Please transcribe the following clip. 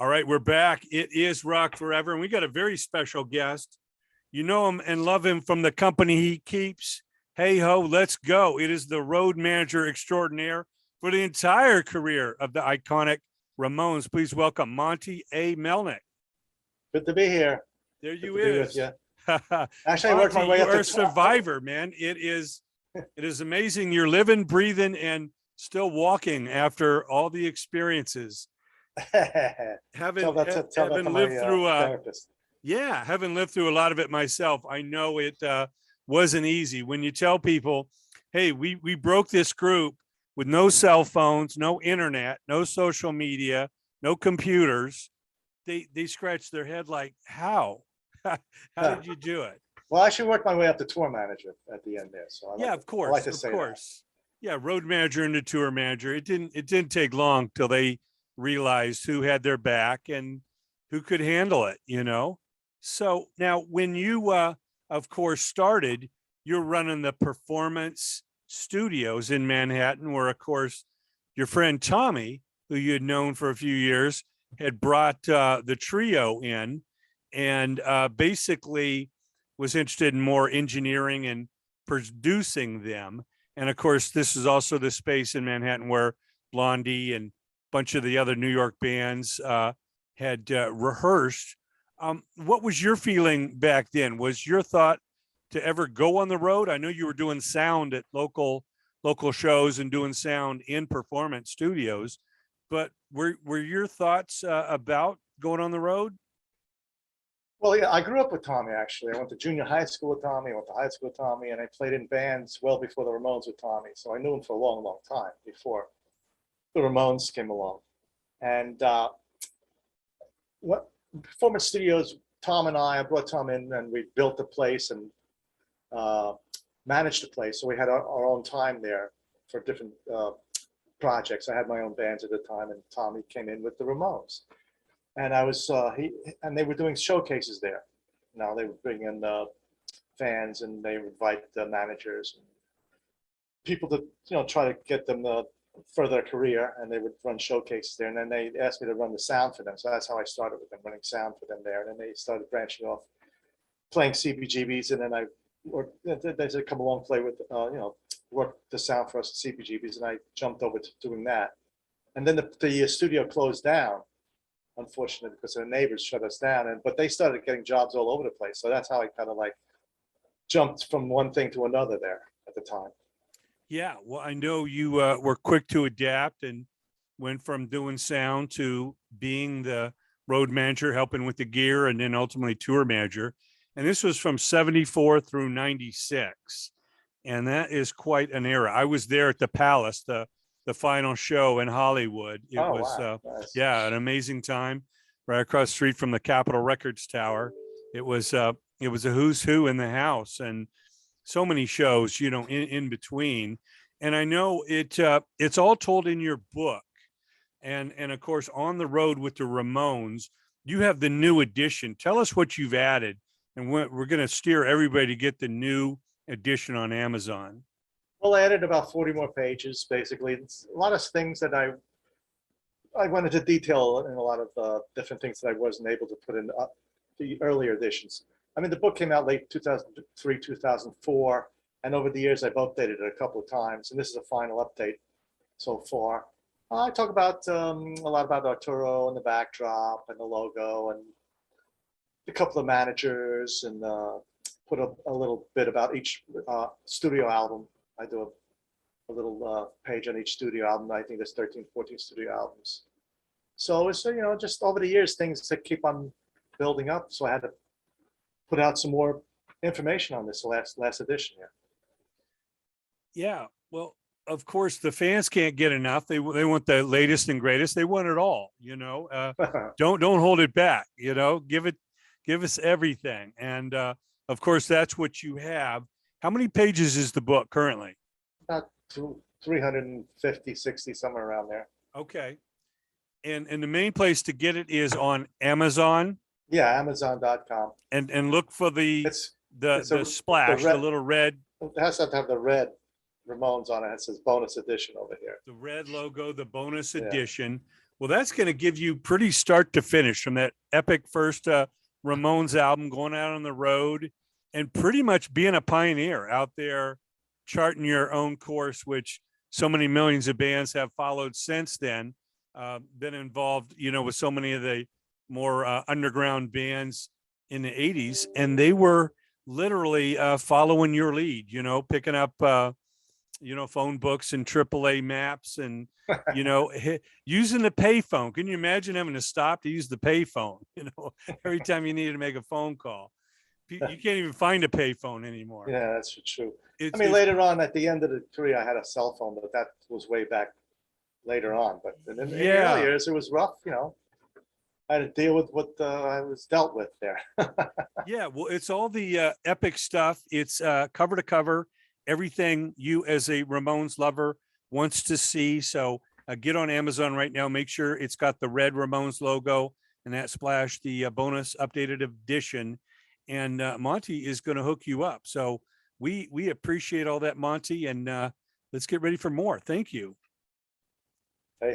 All right, we're back. It is Rock Forever, and we got a very special guest. You know him and love him from the company he keeps. Hey ho, let's go. It is the road manager extraordinaire for the entire career of the iconic Ramones. Please welcome Monte A. Melnick. Good to be here. There you is. is. Actually, I worked my way you up are to a survivor, man. It is amazing. You're living, breathing, and still walking after all the experiences. Having lived through having lived through a lot of it myself, I know it wasn't easy. When you tell people, hey, we broke this group with no cell phones, no internet, no social media, no computers, they scratch their head like, how did you do it? Well, I actually worked my way up to tour manager at the end there. So of course. Yeah, road manager into tour manager. It didn't take long till they realized who had their back and who could handle it, you know? So now when you, of course, started, you're running the Performance Studios in Manhattan, where, of course, your friend Tommy, who you had known for a few years, had brought the trio in and basically was interested in more engineering and producing them. And, of course, this is also the space in Manhattan where Blondie and bunch of the other New York bands had rehearsed. What was your feeling back then? Was your thought to ever go on the road? I know you were doing sound at local shows and doing sound in Performance Studios, but were your thoughts about going on the road? Well, yeah, I grew up with Tommy, actually. I went to junior high school with Tommy, I went to high school with Tommy, and I played in bands well before the Ramones with Tommy. So I knew him for a long, long time before the Ramones came along. And what Performance Studios, Tom and I brought Tom in and we built the place and managed the place. So we had our own time there for different projects. I had my own bands at the time, and Tommy came in with the Ramones. And I was and they were doing showcases there. Now they would bring in fans, and they would invite the managers and people to try to get them further their career, and they would run showcases there. And then they asked me to run the sound for them. So that's how I started with them, running sound for them there. And then they started branching off, playing CBGBs. And then they said, come along, play with, work the sound for us at CBGBs. And I jumped over to doing that. And then the studio closed down, unfortunately, because the neighbors shut us down. But they started getting jobs all over the place. So that's how I kind of like jumped from one thing to another there at the time. Yeah, well, I know you were quick to adapt and went from doing sound to being the road manager, helping with the gear, and then ultimately tour manager. And this was from 74 through 96. And that is quite an era. I was there at the Palace, the final show in Hollywood. It was, wow. Nice. Yeah, an amazing time right across the street from the Capitol Records Tower. It was a who's who in the house, and so many shows, in between. And I know it's all told in your book. And of course, On the Road with the Ramones, you have the new edition. Tell us what you've added. And we're going to steer everybody to get the new edition on Amazon. Well, I added about 40 more pages, basically. It's a lot of things that I went into detail in a lot of different things that I wasn't able to put in the earlier editions. I mean, the book came out late 2003, 2004, and over the years I've updated it a couple of times, and this is a final update so far. I talk about a lot about Arturo and the backdrop and the logo and a couple of managers, and put a little bit about each studio album. I do a little page on each studio album. I think there's 13, 14 studio albums. So it's, just over the years, things that keep on building up. So I had to put out some more information on this last edition here. Yeah, well, of course, the fans can't get enough. They want the latest and greatest. They want it all. Don't hold it back. Give us everything. And of course, that's what you have. How many pages is the book currently? About 350, 60, somewhere around there. Okay, and the main place to get it is on Amazon. Yeah, Amazon.com. And look for the splash, the little red. It has to have the red Ramones on it. It says bonus edition over here. The red logo, the bonus edition. Well, that's going to give you pretty start to finish from that epic first Ramones album, going out on the road and pretty much being a pioneer out there, charting your own course, which so many millions of bands have followed since then. Been involved, you know, with so many of the more underground bands in the 80s, and they were literally following your lead, you know, picking up you know, phone books and AAA maps and, you know, using the payphone. Can you imagine having to stop to use the payphone, you know, every time you needed to make a phone call? You can't even find a payphone anymore. Yeah, that's true. It's, I mean, it's- later on at the end of the career, I had a cell phone, but that was way back later on. But in the Yeah. early years, it was rough, you know. I had to deal with what I was dealt with there. Yeah, well, it's all the epic stuff. It's cover to cover, everything you as a Ramones lover wants to see. So get on Amazon right now. Make sure it's got the red Ramones logo and that splash, the bonus updated edition. And Monte is going to hook you up. So we appreciate all that, Monte, and let's get ready for more. Thank you. Hey,